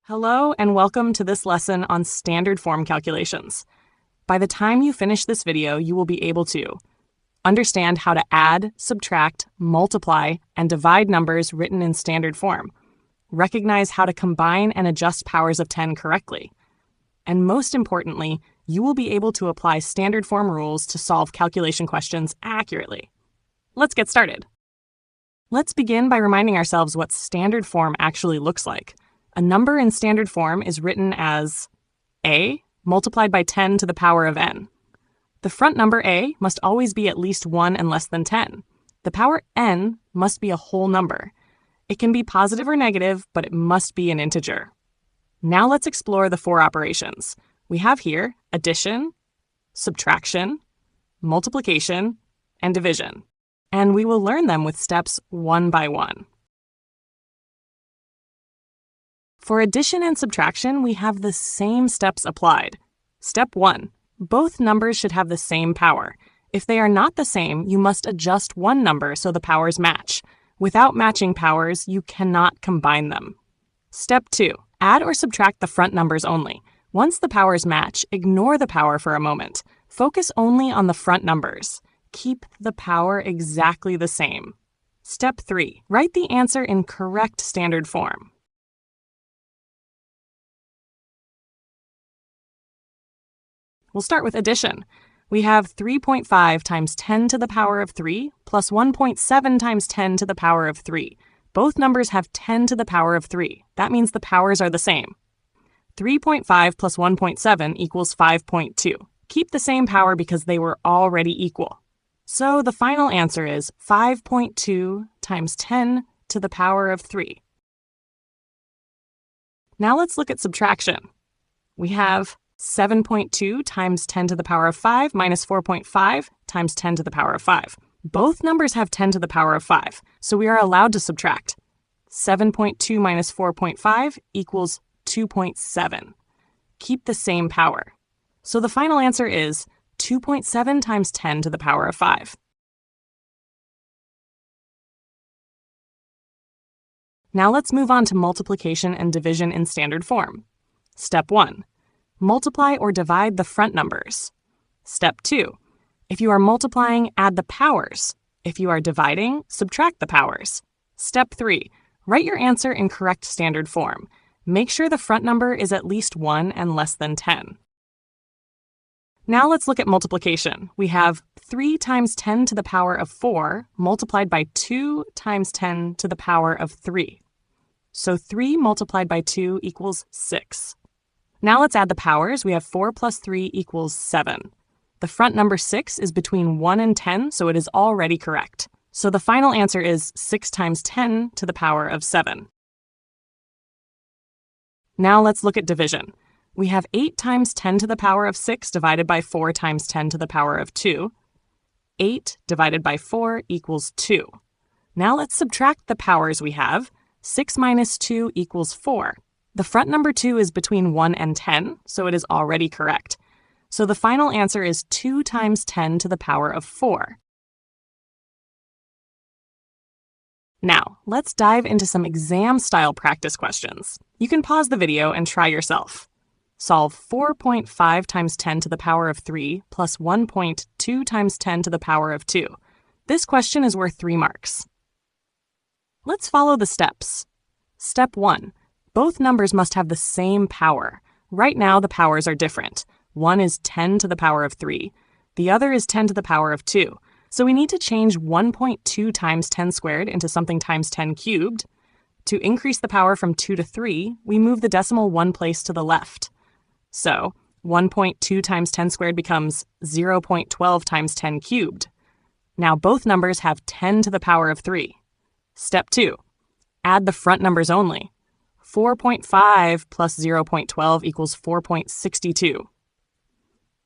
Hello and welcome to this lesson on standard form calculations. By the time you finish this video, you will be able to understand how to add, subtract, multiply, and divide numbers written in standard form, recognize how to combine and adjust powers of 10 correctly, and most importantly, you will be able to apply standard form rules to solve calculation questions accurately. Let's get started. Let's begin by reminding ourselves what standard form actually looks like. A number in standard form is written as a multiplied by 10 to the power of n. The front number a must always be at least 1 and less than 10. The power n must be a whole number. It can be positive or negative, but it must be an integer. Now let's explore the 4 operations. We have here addition, subtraction, multiplication, and division. And we will learn them with steps one by one. For addition and subtraction, we have the same steps applied. Step 1. Both numbers should have the same power. If they are not the same, you must adjust one number so the powers match. Without matching powers, you cannot combine them. Step 2. Add or subtract the front numbers only. Once the powers match, ignore the power for a moment. Focus only on the front numbers. Keep the power exactly the same. Step 3. Write the answer in correct standard form. We'll start with addition. We have 3.5 times 10 to the power of 3 plus 1.7 times 10 to the power of 3. Both numbers have 10 to the power of 3. That means the powers are the same. 3.5 plus 1.7 equals 5.2. Keep the same power because they were already equal. So the final answer is 5.2 times 10 to the power of 3. Now let's look at subtraction. We have 7.2 times 10 to the power of 5 minus 4.5 times 10 to the power of 5. Both numbers have 10 to the power of 5, so we are allowed to subtract. 7.2 minus 4.5 equals 2.7. Keep the same power. So the final answer is 2.7 times 10 to the power of 5. Now let's move on to multiplication and division in standard form. Step 1. Multiply or divide the front numbers. Step 2. If you are multiplying, add the powers. If you are dividing, subtract the powers. Step 3. Write your answer in correct standard form. Make sure the front number is at least 1 and less than 10. Now let's look at multiplication. We have 3 times 10 to the power of 4 multiplied by 2 times 10 to the power of 3. So 3 multiplied by 2 equals 6. Now let's add the powers. We have 4 plus 3 equals 7. The front number 6 is between 1 and 10, so it is already correct. So the final answer is 6 times 10 to the power of 7. Now let's look at division. We have 8 times 10 to the power of 6 divided by 4 times 10 to the power of 2. 8 divided by 4 equals 2. Now let's subtract the powers we have. 6 minus 2 equals 4. The front number 2 is between 1 and 10, so it is already correct. So the final answer is 2 times 10 to the power of 4. Now, let's dive into some exam-style practice questions. You can pause the video and try yourself. Solve 4.5 times 10 to the power of 3 plus 1.2 times 10 to the power of 2. This question is worth 3 marks. Let's follow the steps. Step 1. Both numbers must have the same power. Right now, the powers are different. One is 10 to the power of 3. The other is 10 to the power of 2. So we need to change 1.2 times 10 squared into something times 10 cubed. To increase the power from 2 to 3, we move the decimal one place to the left. So 1.2 times 10 squared becomes 0.12 times 10 cubed. Now both numbers have 10 to the power of 3. Step 2. Add the front numbers only. 4.5 plus 0.12 equals 4.62.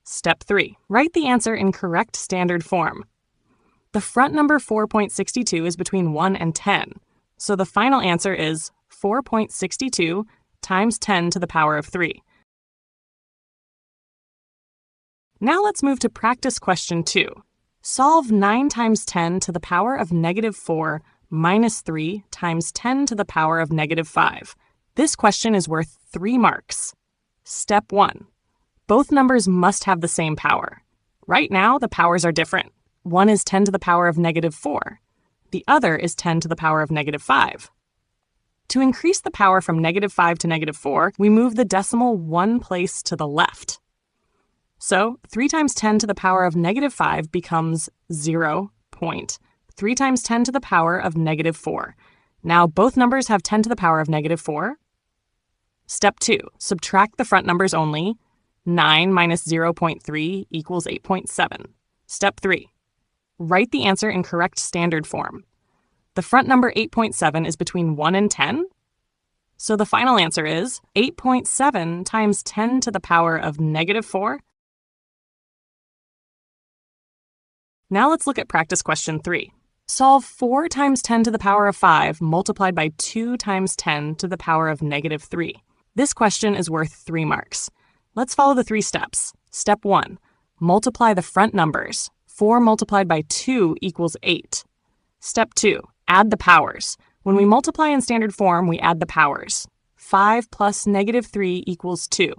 Step 3. Write the answer in correct standard form. The front number 4.62 is between 1 and 10, so the final answer is 4.62 times 10 to the power of 3. Now let's move to practice question 2. Solve 9 times 10 to the power of negative 4 minus 3 times 10 to the power of negative 5. This question is worth 3 marks. Step 1. Both numbers must have the same power. Right now, the powers are different. One is 10 to the power of negative 4. The other is 10 to the power of negative 5. To increase the power from negative 5 to negative 4, we move the decimal one place to the left. So 3 times 10 to the power of negative 5 becomes 0.3 times 10 to the power of negative 4. Now both numbers have 10 to the power of negative 4. Step 2. Subtract the front numbers only. 9 minus 0.3 equals 8.7. Step 3. Write the answer in correct standard form. The front number 8.7 is between 1 and 10. So the final answer is 8.7 times 10 to the power of negative 4. Now let's look at practice question 3. Solve 4 times 10 to the power of 5 multiplied by 2 times 10 to the power of negative 3. This question is worth 3 marks. Let's follow the 3 steps. Step 1. Multiply the front numbers. 4 multiplied by 2 equals 8. Step 2. Add the powers. When we multiply in standard form, we add the powers. 5 plus negative 3 equals 2.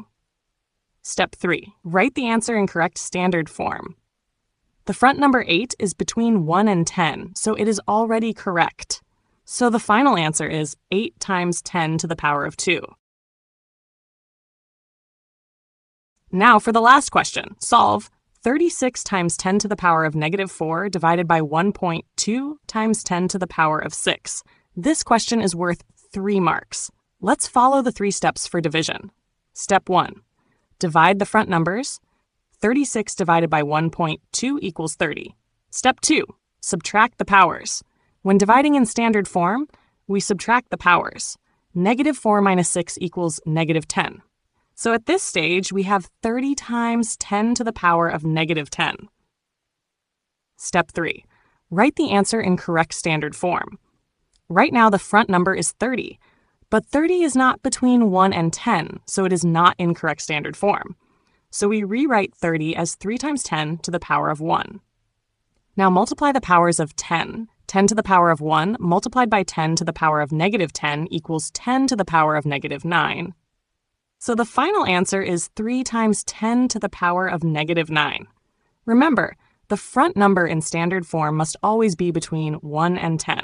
Step 3. Write the answer in correct standard form. The front number 8 is between 1 and 10, so it is already correct. So the final answer is 8 times 10 to the power of 2. Now for the last question. Solve 36 times 10 to the power of negative 4 divided by 1.2 times 10 to the power of 6. This question is worth 3 marks. Let's follow the 3 steps for division. Step 1. Divide the front numbers. 36 divided by 1.2 equals 30. Step 2. Subtract the powers. When dividing in standard form, we subtract the powers. Negative 4 minus 6 equals negative 10. So at this stage, we have 30 times 10 to the power of negative 10. Step 3. Write the answer in correct standard form. Right now, the front number is 30, but 30 is not between 1 and 10, so it is not in correct standard form. So we rewrite 30 as 3 times 10 to the power of 1. Now multiply the powers of 10. 10 to the power of 1 multiplied by 10 to the power of negative 10 equals 10 to the power of negative 9. So the final answer is 3 times 10 to the power of negative 9. Remember, the front number in standard form must always be between 1 and 10.